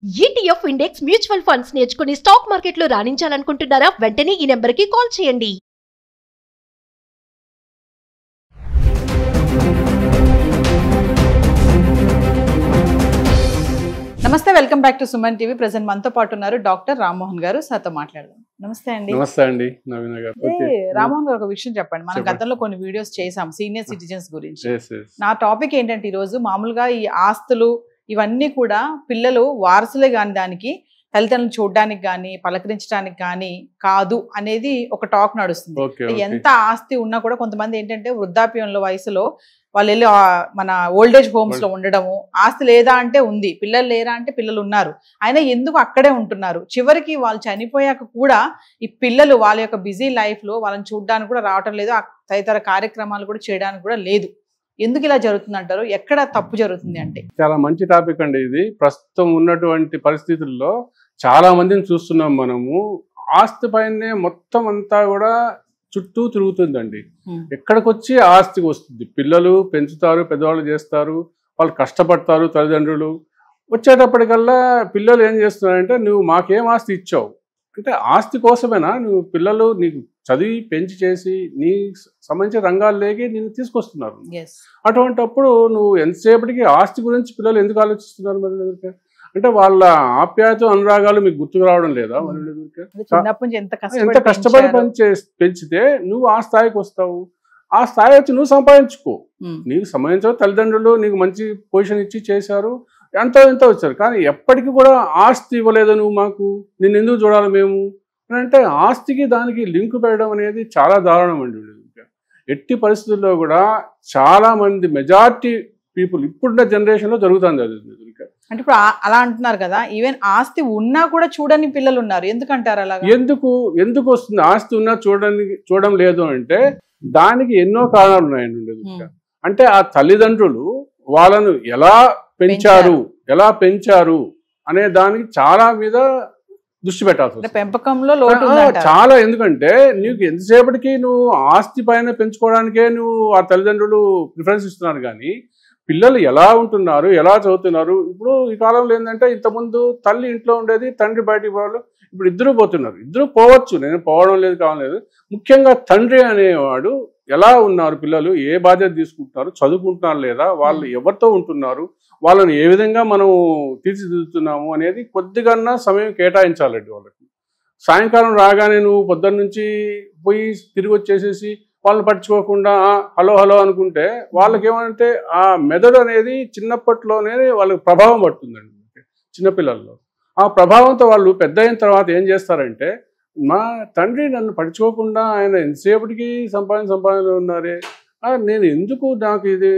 ETF index mutual funds నేర్చుకుని stock మార్కెట్లో రాణించాలనుకుంటున్నారా? వెంటనే ఈ నెంబర్కి కాల్ చేయండి. నమస్తే, welcome back to Suman TV. Present మనతో పాటు ఉన్నారు డాక్టర్ రామ్మోహన్ గారు. సార్తో మాట్లాడదాం. నమస్తే అండి. నమస్తే అండి నవీన గారు. రామ్మోహన్ గారు, ఒక విషయం చెప్పండి. మనం గతంలో కొన్ని వీడియోస్ చేసాం సీనియర్ సిటిజన్స్ గురించి. నా టాపిక్ ఏంటంటే ఈరోజు మామూలుగా ఈ ఆస్తులు ఇవన్నీ కూడా పిల్లలు వారసులే కాని దానికి తల్లిదండ్రులు చూడడానికి కానీ పలకరించడానికి కానీ కాదు అనేది ఒక టాక్ నడుస్తుంది. ఎంత ఆస్తి ఉన్నా కూడా కొంతమంది ఏంటంటే వృద్ధాప్యంలో వయసులో వాళ్ళు వెళ్ళి మన ఓల్డేజ్ హోమ్స్ లో ఉండడము, ఆస్తి లేదా అంటే ఉంది, పిల్లలు లేరా అంటే పిల్లలు ఉన్నారు, అయినా ఎందుకు అక్కడే ఉంటున్నారు, చివరికి వాళ్ళు చనిపోయాక కూడా ఈ పిల్లలు వాళ్ళ యొక్క బిజీ లైఫ్ లో వాళ్ళని చూడడానికి కూడా రావటం లేదు, తదితర కార్యక్రమాలు కూడా చేయడానికి కూడా లేదు. ఎందుకు ఇలా జరుగుతుంది అంటారు? ఎక్కడ తప్పు జరుగుతుంది అంటే? చాలా మంచి టాపిక్ అండి ఇది. ప్రస్తుతం ఉన్నటువంటి పరిస్థితుల్లో చాలా మందిని చూస్తున్నాం మనము. ఆస్తి పైనే మొత్తం అంతా కూడా చుట్టూ తిరుగుతుందండి. ఎక్కడికి వచ్చి ఆస్తికి వస్తుంది. పిల్లలు పెంచుతారు, పెద్దవాళ్ళు చేస్తారు, వాళ్ళు కష్టపడతారు, తల్లిదండ్రులు వచ్చేటప్పటికల్లా పిల్లలు ఏం చేస్తున్నారంటే, నువ్వు మాకేం ఆస్తి ఇచ్చావు అంటే ఆస్తి కోసమేనా నువ్వు పిల్లలు నీకు చదివి పెంచి చేసి నీ సంబంధించిన రంగాల్లోకి నేను తీసుకొస్తున్నారు. అటువంటిప్పుడు నువ్వు ఎంతసేపటికి ఆస్తి గురించి పిల్లలు ఎందుకు ఆలోచిస్తున్నారు? మరి అంటే వాళ్ళ ఆప్యాయత అనురాగాలు మీకు గుర్తుకు రావడం లేదా? ఎంత కష్టపడి పెంచితే నువ్వు ఆ స్థాయికి వస్తావు. ఆ స్థాయి వచ్చి నువ్వు సంపాదించుకో. నీకు సంబంధించిన తల్లిదండ్రులు నీకు మంచి పొజిషన్ ఇచ్చి చేశారు, ఎంతో ఎంతో వచ్చారు, కానీ ఎప్పటికీ కూడా ఆస్తి ఇవ్వలేదు నువ్వు మాకు, నిన్ను ఎందుకు చూడాలి మేము అంటే ఆస్తికి దానికి లింక్ పెట్టడం అనేది చాలా దారుణం అండి. ఎట్టి పరిస్థితుల్లో కూడా చాలా మంది మెజారిటీ పీపుల్ ఇప్పుడున్న జనరేషన్ లో జరుగుతుంది అది. అంటే ఇప్పుడు అలా అంటున్నారు కదా, ఈవెన్ ఆస్తి ఉన్నా కూడా చూడని పిల్లలు ఉన్నారు, ఎందుకంటారు అలా? ఎందుకు వస్తుంది? ఆస్తి ఉన్నా చూడడం లేదు అంటే దానికి ఎన్నో కారణాలు ఉన్నాయండి. అంటే ఆ తల్లిదండ్రులు వాళ్ళను ఎలా పెంచారు అనే దానికి చాలా మీద దృష్టి పెట్టాల్సి పెంపకంలో చాలా. ఎందుకంటే నీకు ఎంతసేపటికి నువ్వు ఆస్తి పైన పెంచుకోవడానికే నువ్వు ఆ తల్లిదండ్రులు ప్రిఫరెన్స్ ఇస్తున్నారు, కానీ పిల్లలు ఎలా ఉంటున్నారు, ఎలా చదువుతున్నారు. ఇప్పుడు ఈ కాలంలో ఏంటంటే ఇంతకుముందు తల్లి ఇంట్లో ఉండేది, తండ్రి బయటికి పోవాలి. ఇప్పుడు ఇద్దరు పోతున్నారు. ఇద్దరు పోవచ్చు, నేను పోవడం లేదు కావలేదు. ముఖ్యంగా తండ్రి అనేవాడు ఎలా ఉన్నారు, పిల్లలు ఏ బాధ్యత తీసుకుంటున్నారు, చదువుకుంటున్నారు లేదా, వాళ్ళు ఎవరితో ఉంటున్నారు, వాళ్ళని ఏ విధంగా మనం తీర్చిదిద్దుతున్నాము అనేది కొద్దిగా సమయం కేటాయించాలండి వాళ్ళకి. సాయంకాలం రాగానే నువ్వు పొద్దున్న నుంచి పోయి తిరిగి వచ్చేసేసి వాళ్ళని పట్టించుకోకుండా హలో హలో అనుకుంటే వాళ్ళకి ఏమంటే ఆ మెదడు అనేది చిన్నప్పట్లోనే వాళ్ళకి ప్రభావం పడుతుందండి చిన్నపిల్లల్లో. ఆ ప్రభావంతో వాళ్ళు పెద్ద అయిన తర్వాత ఏం చేస్తారంటే, మా తండ్రి నన్ను పట్టించుకోకుండా ఆయన ఎంతసేపటికి సంపాదన ఉన్నారే, నేను ఎందుకు, నాకు ఇది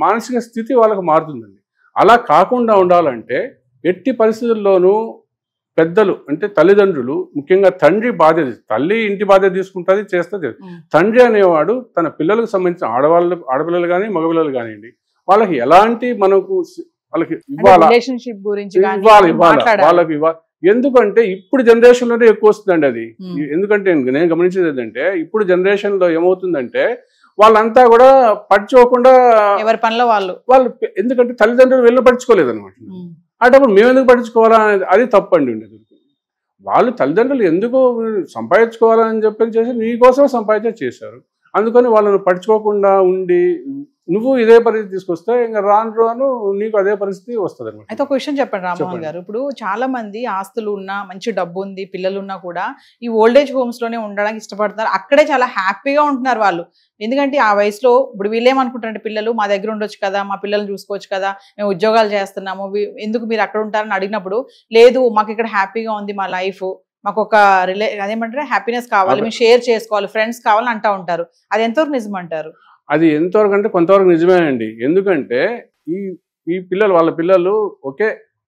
మానసిక స్థితి వాళ్ళకి మారుతుందండి. అలా కాకుండా ఉండాలంటే ఎట్టి పరిస్థితుల్లోనూ పెద్దలు అంటే తల్లిదండ్రులు, ముఖ్యంగా తండ్రి బాధ్యత, తల్లి ఇంటి బాధ్యత తీసుకుంటుంది, చేస్తుంది. తండ్రి అనేవాడు తన పిల్లలకు సంబంధించిన ఆడపిల్లలు కానీ మగపిల్లలు కానివ్వండి, వాళ్ళకి ఎలాంటి వాళ్ళకి ఇవ్వాలి వాళ్ళకి ఎందుకంటే ఇప్పుడు జనరేషన్ లోనే ఎక్కువ వస్తుందండి అది. ఎందుకంటే నేను గమనించేది ఏంటంటే, ఇప్పుడు జనరేషన్ లో ఏమవుతుందంటే వాళ్ళంతా కూడా పట్టించుకోకుండా ఎవరి పనిలో వాళ్ళు ఎందుకంటే తల్లిదండ్రులు వెళ్ళి పట్టించుకోలేదు అనమాట. అటప్పుడు మేము ఎందుకు పట్టించుకోవాలా అనేది అది తప్పండి ఉండేది. వాళ్ళు తల్లిదండ్రులు ఎందుకు సంపాదించుకోవాలని చెప్పి నీకోసం సంపాదించే చేశారు, అందుకని వాళ్ళని పట్టించుకోకుండా ఉండి నువ్వు ఇదే పరిస్థితి తీసుకొస్తే ఇంకా రాను నీకు అదే పరిస్థితి వస్తుంది అనమాట. అయితే ఒక విషయం చెప్పండి రామ్మోహన్ గారు, ఇప్పుడు చాలా మంది ఆస్తులు ఉన్నా, మంచి డబ్బు ఉంది, పిల్లలు ఉన్నా కూడా ఈ ఓల్డేజ్ హోమ్స్ లోనే ఉండడానికి ఇష్టపడుతున్నారు. అక్కడే చాలా హ్యాపీగా ఉంటున్నారు వాళ్ళు. ఎందుకంటే ఆ వయసులో ఇప్పుడు వీళ్ళేమనుకుంటారంటే, పిల్లలు మా దగ్గర ఉండొచ్చు కదా, మా పిల్లల్ని చూసుకోవచ్చు కదా, మేము ఉద్యోగాలు చేస్తున్నాము, ఎందుకు మీరు అక్కడ ఉంటారని అడిగినప్పుడు, లేదు మాకు ఇక్కడ హ్యాపీగా ఉంది మా లైఫ్, మాకు ఒక అదేమంటారు హ్యాపీనెస్ కావాలి, మేము షేర్ చేసుకోవాలి, ఫ్రెండ్స్ కావాలని అంటూ ఉంటారు. అది ఎంతవరకు నిజం అంటారు? అది ఎంతవరకు అంటే కొంతవరకు నిజమేనండి. ఎందుకంటే ఈ వాళ్ళ పిల్లలు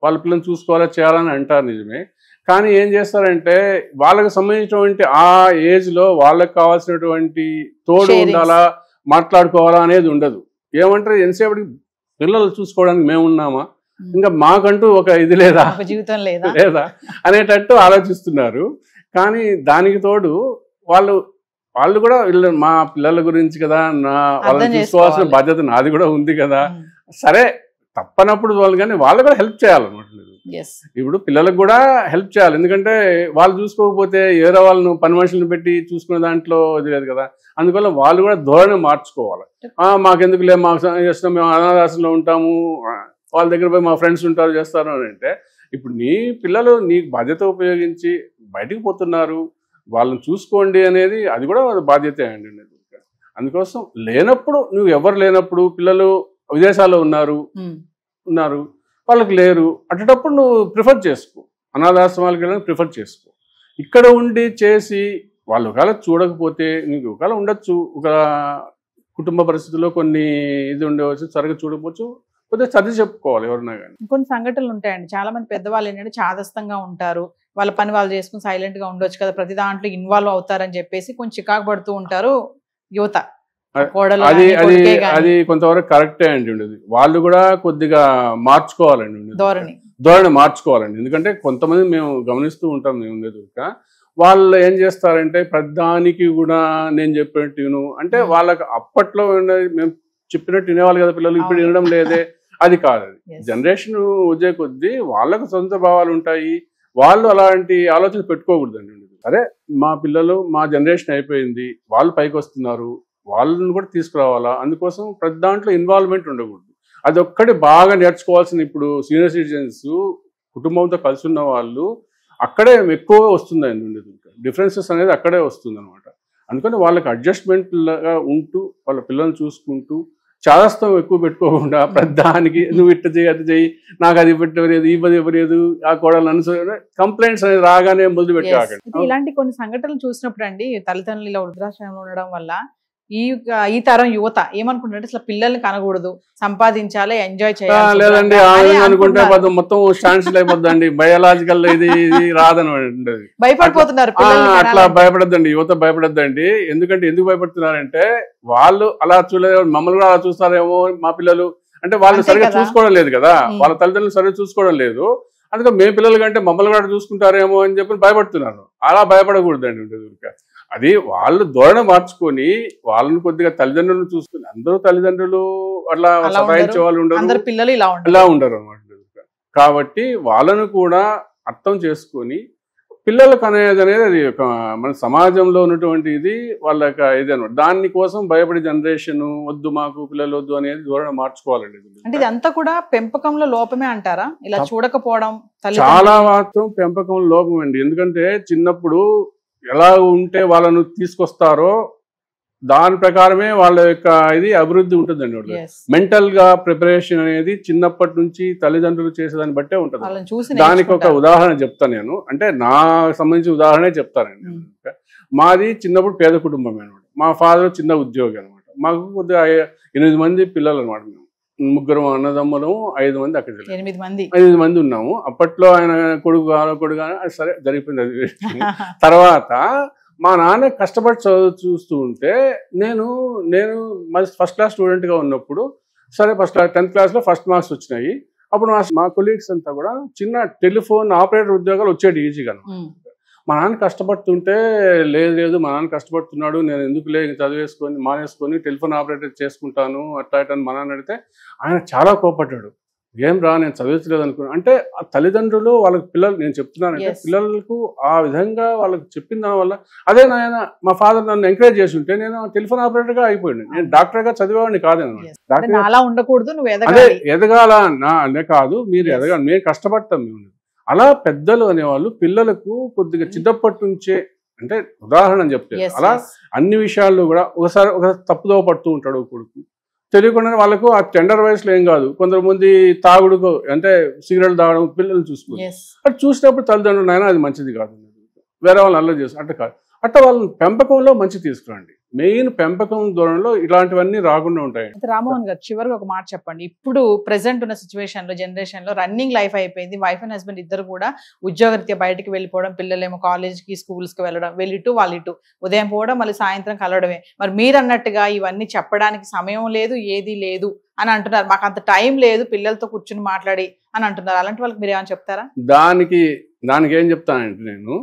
వాళ్ళ పిల్లల్ని చూసుకోవాలా చేయాలని అంటారు, నిజమే. కానీ ఏం చేస్తారంటే వాళ్ళకి సంబంధించినటువంటి ఆ ఏజ్ లో వాళ్ళకి కావాల్సినటువంటి తోడు ఉండాలా, మాట్లాడుకోవాలా అనేది ఉండదు. ఏమంటారు, ఎంతసేపటికి పిల్లలు చూసుకోవడానికి మేము ఉన్నామా, ఇంకా మాకంటూ ఒక ఇది లేదా, జీవితం లేదా అనేటట్టు ఆలోచిస్తున్నారు. కానీ దానికి తోడు వాళ్ళు కూడా మా పిల్లల గురించి కదా, వాళ్ళని చూసుకోవాల్సిన బాధ్యత నాది కూడా ఉంది కదా, సరే తప్పనప్పుడు వాళ్ళు, కానీ వాళ్ళు కూడా హెల్ప్ చేయాలన్నమాట. ఇప్పుడు పిల్లలకు కూడా హెల్ప్ చేయాలి, ఎందుకంటే వాళ్ళు చూసుకోకపోతే వేరే వాళ్ళను పని మనుషులను పెట్టి చూసుకునే దాంట్లో ఇది లేదు కదా. అందువల్ల వాళ్ళు కూడా ధోరణి మార్చుకోవాలి. మాకెందుకులే, మాకు చేస్తాం, మేము అనాథాశ్రమంలో ఉంటాము, వాళ్ళ దగ్గర పోయి మా ఫ్రెండ్స్ ఉంటారు చేస్తారు అని అంటే, ఇప్పుడు నీ పిల్లలు నీ బాధ్యత ఉపయోగించి బయటికి పోతున్నారు, వాళ్ళని చూసుకోండి అనేది అది కూడా బాధ్యతే అండి. అందుకోసం లేనప్పుడు, నువ్వు ఎవరు లేనప్పుడు, పిల్లలు విదేశాల్లో ఉన్నారు వాళ్ళకి లేరు అటప్పుడు నువ్వు ప్రిఫర్ చేసుకో, అనాథాశ్రమాలకు వెళ్ళడానికి ప్రిఫర్ చేసుకో. ఇక్కడ ఉండి చేసి వాళ్ళు ఒకవేళ చూడకపోతే, నీకు ఒకవేళ ఉండొచ్చు, ఒక కుటుంబ పరిస్థితుల్లో కొన్ని ఇది ఉండవచ్చు, సరిగ్గా చూడకపోవచ్చు, కొద్దిగా సర్ది చెప్పుకోవాలి ఎవరన్నా కానీ. కొన్ని సంఘటనలు ఉంటాయండి, చాలా మంది పెద్దవాళ్ళు ఏంటంటే చాదస్తంగా ఉంటారు, వాళ్ళ పని వాళ్ళు చేసుకుని సైలెంట్ గా ఉండొచ్చు కదా, ప్రతి దాంట్లో ఇన్వాల్వ్ అవుతారని చెప్పేసి కొంచెం చికాకు పడుతూ ఉంటారు యువత. అది కొంతవరకు కరెక్టే అండి. ఉండేది వాళ్ళు కూడా కొద్దిగా మార్చుకోవాలండి, ధోరణి మార్చుకోవాలండి. ఎందుకంటే కొంతమంది మేము గమనిస్తూ ఉంటాం, మేము ఉండేది వాళ్ళు ఏం చేస్తారంటే ప్రధానికి కూడా నేను చెప్పినట్టు విను అంటే, వాళ్ళకి అప్పట్లో మేము చెప్పినట్టు వినేవాళ్ళు కదా పిల్లలు, ఇప్పుడు వినడం లేదే, అది కాదు. అది జనరేషన్ వచ్చే కొద్దీ వాళ్ళకు సొంత భావాలు ఉంటాయి, వాళ్ళు అలాంటి ఆలోచన పెట్టుకోకూడదండి. సరే మా పిల్లలు, మా జనరేషన్ అయిపోయింది, వాళ్ళు పైకి వస్తున్నారు, వాళ్ళని కూడా తీసుకురావాలా, అందుకోసం ప్రతి దాంట్లో ఇన్వాల్వ్మెంట్ ఉండకూడదు. అది ఒక్కటి బాగా నేర్చుకోవాల్సిన, ఇప్పుడు సీనియర్ సిటిజన్స్ కుటుంబంతో కలిసి ఉన్న వాళ్ళు అక్కడే ఎక్కువ వస్తుందండి, డిఫరెన్సెస్ అనేది అక్కడే వస్తుంది అనమాట. అందుకని వాళ్ళకి అడ్జస్ట్మెంట్గా ఉంటూ వాళ్ళ పిల్లల్ని చూసుకుంటూ చాదస్తం ఎక్కువ పెట్టుకోకుండా ప్రధానికి నువ్వు ఇట్ట చేయి, అది చెయ్యి, నాకు అది పెట్టలేదు, ఈ పది ఇవ్వలేదు, ఆ కోడలు అనుసరి కంప్లైంట్స్ అనేది రాగానే మొదలు పెట్టాకండి. ఇలాంటి కొన్ని సంఘటనలు చూసినప్పుడు అండి, తల్లిదండ్రులు ఇలా వృద్ధాశ్రమంలో ఉండడం వల్ల ఈ తరం యువత ఏమనుకుంటారంటే, అసలు పిల్లల్ని కనకూడదు, సంపాదించాలి, ఎంజాయ్ చేయాలి. లేదండి, ఆ విధంగా అనుకుంటే మొత్తం స్టాండ్స్టిల్ అయిపోద్దండి, బయాలజికల్ ఇది రాదని భయపడిపోతున్నారు. అట్లా భయపడద్దండి, యువత భయపడద్దండి. ఎందుకు భయపడుతున్నారంటే, వాళ్ళు అలా చూడలేదు, మమ్మల్ని కూడా అలా చూస్తారేమో మా పిల్లలు అంటే, వాళ్ళు సరిగ్గా చూసుకోవడం లేదు కదా, వాళ్ళ తల్లిదండ్రులు సరిగ్గా చూసుకోవడం లేదు, అందుకే మేము పిల్లలు కంటే మమ్మల్ని కూడా చూసుకుంటారేమో అని చెప్పి భయపడుతున్నారు. అలా భయపడకూడదండి ఉండేది. అది వాళ్ళు ధోరణి మార్చుకొని వాళ్ళని కొద్దిగా తల్లిదండ్రులను చూసుకుని, అందరూ తల్లిదండ్రులు అట్లా సతాయించే వాళ్ళు ఉండరు, పిల్లలు ఇలా ఉండరు అన్నమాట. కాబట్టి వాళ్ళను కూడా అర్థం చేసుకొని పిల్లలకు అనేది అది ఒక మన సమాజంలో ఉన్నటువంటి ఇది వాళ్ళకి ఇది అనమాట. దానికోసం భయపడే జనరేషన్ వద్దు, మాకు పిల్లలు వద్దు అనేది ధోరణి మార్చుకోవాలండి. అంటే ఇదంతా కూడా పెంపకంలో లోపమే అంటారా, ఇలా చూడకపోవడం? చాలా మాత్రం పెంపకంలో లోపం అండి. ఎందుకంటే చిన్నప్పుడు ఎలా ఉంటే వాళ్ళను తీసుకొస్తారో దాని ప్రకారమే వాళ్ళ యొక్క ఇది అభివృద్ధి ఉంటుందండి. మెంటల్ గా ప్రిపరేషన్ అనేది చిన్నప్పటి నుంచి తల్లిదండ్రులు చేసేదాన్ని బట్టే ఉంటుంది. దానికి ఒక ఉదాహరణ చెప్తాను నేను, అంటే నాకు సంబంధించిన ఉదాహరణే చెప్తానండి. మాది చిన్నప్పుడు పేద కుటుంబమే అనమాట. మా ఫాదర్ చిన్న ఉద్యోగి అనమాట. మాకు కొద్దిగా 8 మంది పిల్లలు అనమాట. మేము 3 అన్నదమ్ములు, 5 మంది అక్కడ 8 మంది ఉన్నాము. అప్పట్లో ఆయన కొడుకు సరే జరిగిపోయింది అది. తర్వాత మా నాన్న కష్టపడి చదువు చూస్తూ ఉంటే నేను ఫస్ట్ క్లాస్ స్టూడెంట్గా ఉన్నప్పుడు, సరే 10th క్లాస్లో ఫస్ట్ మార్క్స్ వచ్చినాయి. అప్పుడు మా కొలీగ్స్ అంతా కూడా చిన్న టెలిఫోన్ ఆపరేటర్ ఉద్యోగాలు వచ్చేది ఈజీగా. మా నాన్న కష్టపడుతుంటే లేదు మా నాన్న కష్టపడుతున్నాడు, నేను ఎందుకు చదివేసుకొని మానేసుకొని టెలిఫోన్ ఆపరేటర్ చేసుకుంటాను అట్లా అని మా నాన్న అడిగితే ఆయన చాలా కోపడ్డాడు. ఏం రా, నేను చదివించలేదు అనుకున్నాను. అంటే ఆ తల్లిదండ్రులు వాళ్ళకి పిల్లలు, నేను చెప్తున్నానంటే పిల్లలకు ఆ విధంగా వాళ్ళకి చెప్పిన దాని వల్ల, అదే నాయన మా ఫాదర్ నన్ను ఎంకరేజ్ చేసి ఉంటే నేను టెలిఫోన్ ఆపరేటర్ గా అయిపోయాను, నేను డాక్టర్ గా చదివేవాడిని కాదనమాట. అదే ఎదగాల అనే కాదు, మీరు ఎదగాలి, మేము కష్టపడతాం. మేము అలా పెద్దలు అనేవాళ్ళు పిల్లలకు కొద్దిగా చిన్నప్పటి నుంచే, అంటే ఉదాహరణ చెప్తే అలా అన్ని విషయాల్లో కూడా ఒకసారి తప్పుదోవ పడుతూ ఉంటాడు కొడుకు, తెలియకుండా వాళ్ళకు ఆ టెండర్ వయసులో ఏం కాదు. కొంతమంది తాగుడుకు అంటే సిగరెట్ తాగడం పిల్లలు చూసుకుని అటు చూసినప్పుడు తల్లిదండ్రులు అయినా అది మంచిది కాదు, వేరే వాళ్ళు అల్లరి చేస్తారు, అట్లా కాదు. అట్లా వాళ్ళని పెంపకంలో మంచి తీసుకురండి. మెయిన్ పెంపకం ధోరణిలో ఇలాంటివన్నీ రాకుండా ఉంటాయి. రామ్మోహన్ గారు, చివరికి ఒక మాట చెప్పండి. ఇప్పుడు ప్రెసెంట్ ఉన్న సిచ్యువేషన్ లో, జనరేషన్ లో రన్నింగ్ లైఫ్ అయిపోయింది. వైఫ్ అండ్ హస్బెండ్ ఇద్దరు కూడా ఉద్యోగరీత్యా బయటకు వెళ్ళిపోవడం, పిల్లలేమో కాలేజ్కి స్కూల్స్కి వెళ్ళడం, వెళ్ళిటు వాళ్ళిటు ఉదయం పోవడం, మళ్ళీ సాయంత్రం కలవడమే. మరి మీరు అన్నట్టుగా ఇవన్నీ చెప్పడానికి సమయం లేదు, ఏది లేదు అని అంటున్నారు. మాకు అంత టైం లేదు పిల్లలతో కూర్చుని మాట్లాడి అని అంటున్నారు. అలాంటి వాళ్ళకి మీరు ఏమైనా చెప్తారా? దానికి ఏం చెప్తానంటే, నేను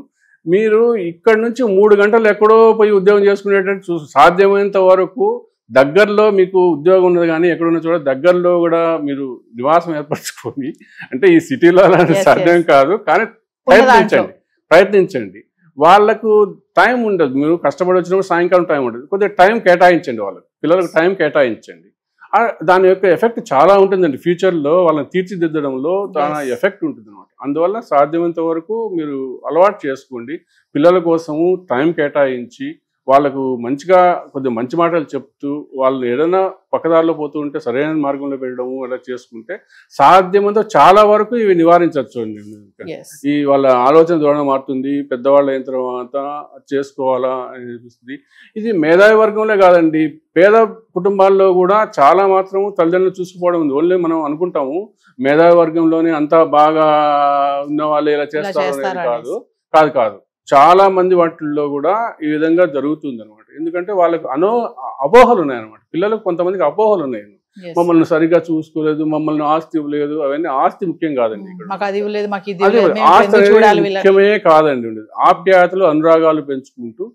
మీరు ఇక్కడ నుంచి 3 గంటలు ఎక్కడో పోయి ఉద్యోగం చేసుకునేటట్టు సాధ్యమైనంత వరకు దగ్గరలో మీకు ఉద్యోగం ఉన్నది కానీ ఎక్కడున్న చోట దగ్గరలో కూడా మీరు నివాసం ఏర్పరచుకొని, అంటే ఈ సిటీలో అలాంటి సాధ్యం కాదు కానీ ప్రయత్నించండి. వాళ్ళకు టైం ఉండదు, మీరు కష్టపడి వచ్చినప్పుడు సాయంకాలం టైం ఉండదు, కొద్దిగా టైం కేటాయించండి, వాళ్ళకి పిల్లలకు టైం కేటాయించండి. దాని యొక్క ఎఫెక్ట్ చాలా ఉంటుందండి, ఫ్యూచర్లో వాళ్ళని తీర్చిదిద్దడంలో చాలా ఎఫెక్ట్ ఉంటుంది అనమాట. అందువల్ల సాధ్యమైనంత వరకు మీరు అలవాటు చేసుకోండి, పిల్లల కోసము టైం కేటాయించి వాళ్ళకు మంచిగా కొద్దిగా మంచి మాటలు చెప్తూ వాళ్ళు ఏదైనా పక్కదారిలో పోతూ ఉంటే సరైన మార్గంలో వెళ్ళడము అలా చేసుకుంటే సాధ్యమంతో చాలా వరకు ఇవి నివారించవచ్చు అండి. ఈ వాళ్ళ ఆలోచన ధోరణి మారుతుంది, పెద్దవాళ్ళు అయిన తర్వాత చేసుకోవాలా అని అనిపిస్తుంది. ఇది మేధావి వర్గంలో కాదండి, పేద కుటుంబాల్లో కూడా చాలా మాత్రం తల్లిదండ్రులు చూసుకోవడం ఉంది. ఓన్లీ మనం అనుకుంటాము మేధావి వర్గంలోనే అంతా బాగా ఉన్న వాళ్ళు ఇలా చేస్తారు కాదు కాదు కాదు చాలా మంది వాటిల్లో కూడా ఈ విధంగా జరుగుతుంది అనమాట. ఎందుకంటే వాళ్ళకు అపోహలు ఉన్నాయన్నమాట. పిల్లలకు కొంతమందికి అపోహలు ఉన్నాయి, మమ్మల్ని సరిగ్గా చూసుకోలేదు, మమ్మల్ని ఆస్తి ఇవ్వలేదు, అవన్నీ ఆస్తి ముఖ్యం కాదండి. ఆస్తి ముఖ్యమే కాదండి, ఉండేది ఆప్యాయతలు అనురాగాలు పెంచుకుంటూ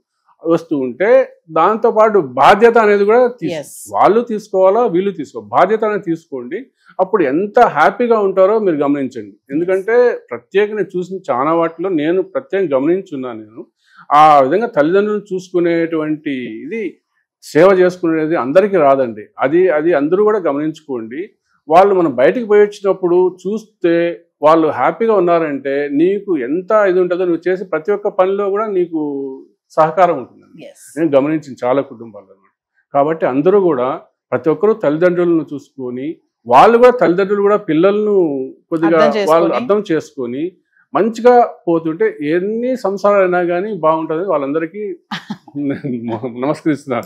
వస్తూ ఉంటే దాంతో పాటు బాధ్యత అనేది కూడా వాళ్ళు తీసుకోవాలా వీళ్ళు బాధ్యత అనేది తీసుకోండి. అప్పుడు ఎంత హ్యాపీగా ఉంటారో మీరు గమనించండి. ఎందుకంటే ప్రత్యేకంగా చూసిన చాలా వాటిలో నేను ప్రత్యేకంగా గమనించున్నాను. నేను ఆ విధంగా తల్లిదండ్రులను చూసుకునేటువంటి ఇది సేవ చేసుకునేది అందరికీ రాదండి. అది అందరూ కూడా గమనించుకోండి. వాళ్ళు మనం బయటికి పోయి వచ్చినప్పుడు చూస్తే వాళ్ళు హ్యాపీగా ఉన్నారంటే నీకు ఎంత ఇది ఉంటుందో, నువ్వు చేసే ప్రతి ఒక్క పనిలో కూడా నీకు సహకారం ఉంటుందండి. నేను గమనించిన చాలా కుటుంబాలు అన్నమాట. కాబట్టి అందరూ కూడా ప్రతి ఒక్కరూ తల్లిదండ్రులను చూసుకొని తల్లిదండ్రులు కూడా పిల్లలను కొద్దిగా వాళ్ళు అర్థం చేసుకొని మంచిగా పోతుంటే ఎన్ని సంసారాలు అయినా కానీ బాగుంటుంది. వాళ్ళందరికీ నమస్కరిస్తున్నారు.